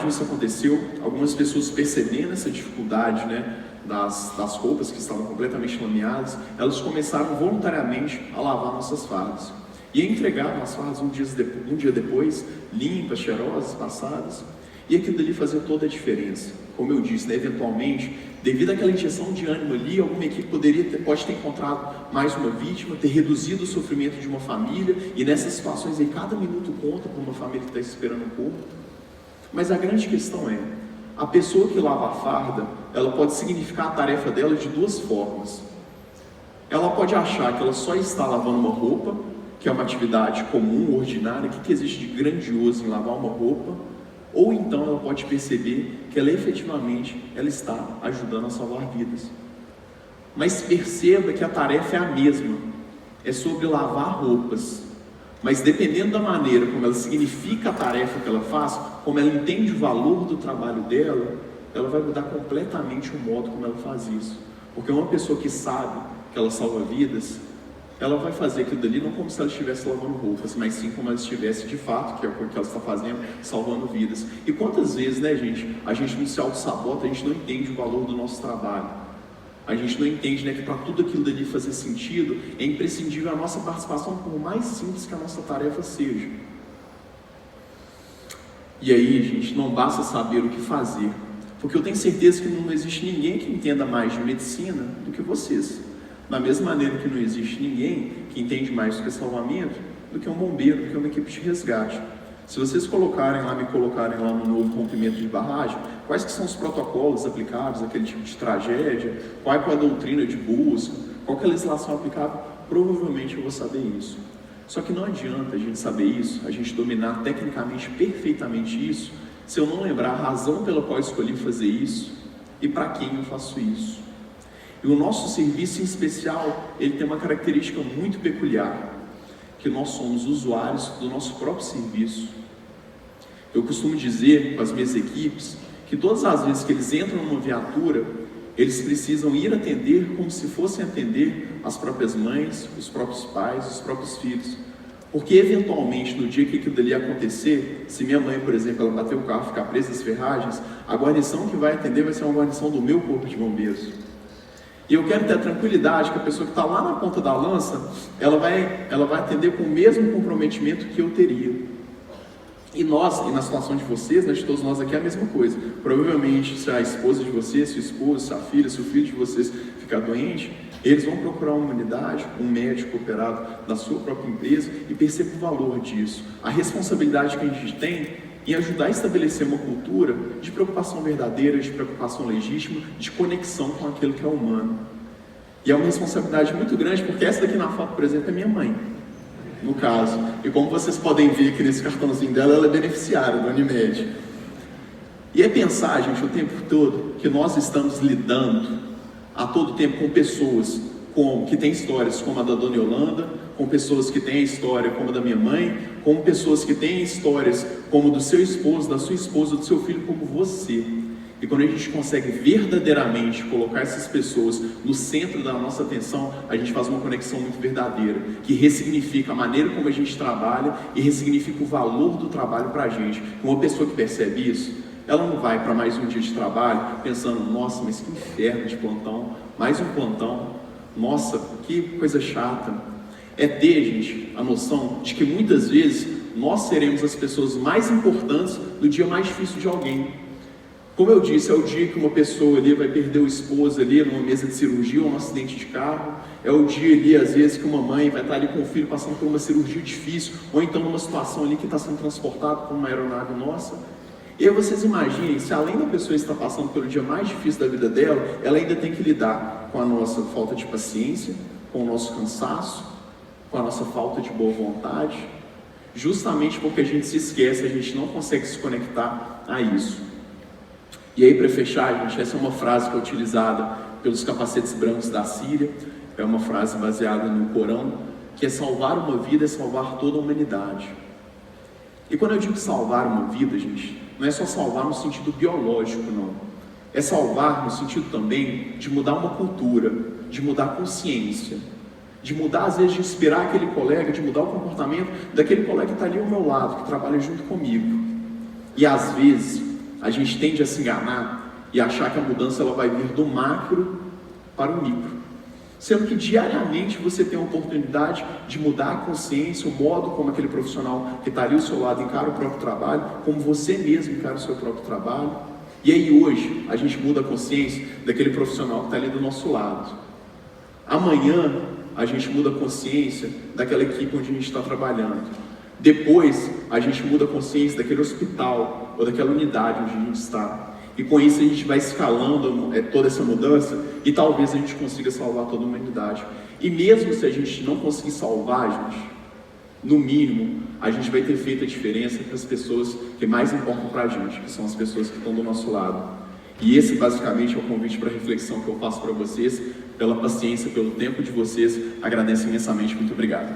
rádio isso aconteceu, algumas pessoas percebendo essa dificuldade, né, das roupas que estavam completamente lameadas, elas começaram voluntariamente a lavar nossas fardas. E entregaram as fardas um dia depois, limpas, cheirosas, passadas, e aquilo dali fazia toda a diferença. Como eu disse, né, eventualmente, devido àquela injeção de ânimo ali, alguma equipe pode ter encontrado mais uma vítima, ter reduzido o sofrimento de uma família, e nessas situações aí, cada minuto conta para uma família que está esperando um pouco. Mas a grande questão é, a pessoa que lava a farda, ela pode significar a tarefa dela de duas formas. Ela pode achar que ela só está lavando uma roupa, que é uma atividade comum, ordinária, que existe de grandioso em lavar uma roupa, ou então ela pode perceber que ela efetivamente está ajudando a salvar vidas. Mas perceba que a tarefa é a mesma, é sobre lavar roupas, mas dependendo da maneira como ela significa a tarefa que ela faz, como ela entende o valor do trabalho dela, ela vai mudar completamente o modo como ela faz isso. Porque uma pessoa que sabe que ela salva vidas, ela vai fazer aquilo dali não como se ela estivesse lavando roupas, mas sim como ela estivesse de fato, que é o que ela está fazendo, salvando vidas. E quantas vezes, né, gente, a gente não se auto-sabota, a gente não entende o valor do nosso trabalho. A gente não entende, né, que para tudo aquilo dali fazer sentido, é imprescindível a nossa participação, por mais simples que a nossa tarefa seja. E aí, gente, não basta saber o que fazer, porque eu tenho certeza que não existe ninguém que entenda mais de medicina do que vocês. Da mesma maneira que não existe ninguém que entende mais do que salvamento do que um bombeiro, do que uma equipe de resgate. Se vocês me colocarem lá no novo rompimento de barragem, quais que são os protocolos aplicáveis àquele tipo de tragédia, qual é a doutrina de busca, qual que é a legislação aplicável, provavelmente eu vou saber isso. Só que não adianta a gente saber isso, a gente dominar tecnicamente perfeitamente isso, se eu não lembrar a razão pela qual eu escolhi fazer isso e para quem eu faço isso. E o nosso serviço em especial, ele tem uma característica muito peculiar, que nós somos usuários do nosso próprio serviço. Eu costumo dizer com as minhas equipes, que todas as vezes que eles entram numa viatura, eles precisam ir atender como se fossem atender as próprias mães, os próprios pais, os próprios filhos. Porque eventualmente, no dia que aquilo dali acontecer, se minha mãe, por exemplo, ela bater o carro e ficar presa às ferragens, a guarnição que vai atender vai ser uma guarnição do meu corpo de bombeiros. E eu quero ter a tranquilidade que a pessoa que está lá na ponta da lança, ela vai atender com o mesmo comprometimento que eu teria. E nós, e na situação de vocês, né, de todos nós aqui, é a mesma coisa. Provavelmente, se a esposa de vocês, sua esposa, sua filha, se o filho de vocês ficar doente, eles vão procurar uma unidade, um médico operado da sua própria empresa, e perceba o valor disso. A responsabilidade que a gente tem em ajudar a estabelecer uma cultura de preocupação verdadeira, de preocupação legítima, de conexão com aquilo que é humano. E é uma responsabilidade muito grande, porque essa daqui na foto, por exemplo, é minha mãe, no caso. E como vocês podem ver aqui nesse cartãozinho dela, ela é beneficiária do Unimed. E é pensar, gente, o tempo todo, que nós estamos lidando a todo tempo com pessoas que têm histórias como a da Dona Yolanda, com pessoas que têm a história como a da minha mãe, com pessoas que têm histórias como do seu esposo, da sua esposa, do seu filho, como você. E quando a gente consegue verdadeiramente colocar essas pessoas no centro da nossa atenção, a gente faz uma conexão muito verdadeira, que ressignifica a maneira como a gente trabalha e ressignifica o valor do trabalho para a gente. Uma pessoa que percebe isso, ela não vai para mais um dia de trabalho pensando, nossa, mas que inferno de plantão, mais um plantão, nossa, que coisa chata. É ter, gente, a noção de que muitas vezes nós seremos as pessoas mais importantes no dia mais difícil de alguém. Como eu disse, é o dia que uma pessoa ali vai perder o esposo ali numa mesa de cirurgia ou num acidente de carro. É o dia ali, às vezes, que uma mãe vai estar ali com o filho passando por uma cirurgia difícil, ou então numa situação ali que está sendo transportado por uma aeronave nossa. E aí vocês imaginem, se além da pessoa estar passando pelo dia mais difícil da vida dela, ela ainda tem que lidar com a nossa falta de paciência, com o nosso cansaço, com a nossa falta de boa vontade, justamente porque a gente se esquece, a gente não consegue se conectar a isso. E aí, para fechar, gente, essa é uma frase que é utilizada pelos capacetes brancos da Síria, é uma frase baseada no Corão, que é salvar uma vida é salvar toda a humanidade. E quando eu digo salvar uma vida, gente, não é só salvar no sentido biológico, não. É salvar no sentido também de mudar uma cultura, de mudar a consciência, de mudar, às vezes, de inspirar aquele colega, de mudar o comportamento daquele colega que está ali ao meu lado, que trabalha junto comigo. E às vezes, a gente tende a se enganar e achar que a mudança ela vai vir do macro para o micro. Sendo que diariamente você tem a oportunidade de mudar a consciência, o modo como aquele profissional que está ali ao seu lado encara o próprio trabalho, como você mesmo encara o seu próprio trabalho. E aí hoje a gente muda a consciência daquele profissional que está ali do nosso lado. Amanhã a gente muda a consciência daquela equipe onde a gente está trabalhando. Depois a gente muda a consciência daquele hospital ou daquela unidade onde a gente está. E com isso a gente vai escalando toda essa mudança e talvez a gente consiga salvar toda a humanidade. E mesmo se a gente não conseguir salvar, gente, no mínimo, a gente vai ter feito a diferença para as pessoas que mais importam para a gente, que são as pessoas que estão do nosso lado. E esse basicamente é o convite para a reflexão que eu faço para vocês, pela paciência, pelo tempo de vocês. Agradeço imensamente, muito obrigado.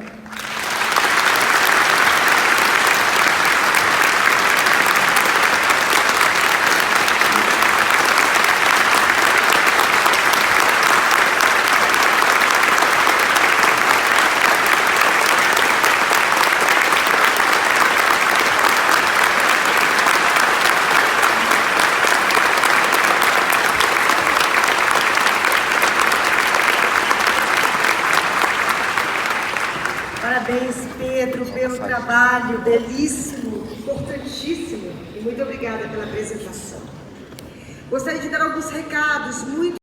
Parabéns, Pedro, pelo trabalho belíssimo, importantíssimo, e muito obrigada pela apresentação. Gostaria de dar alguns recados muito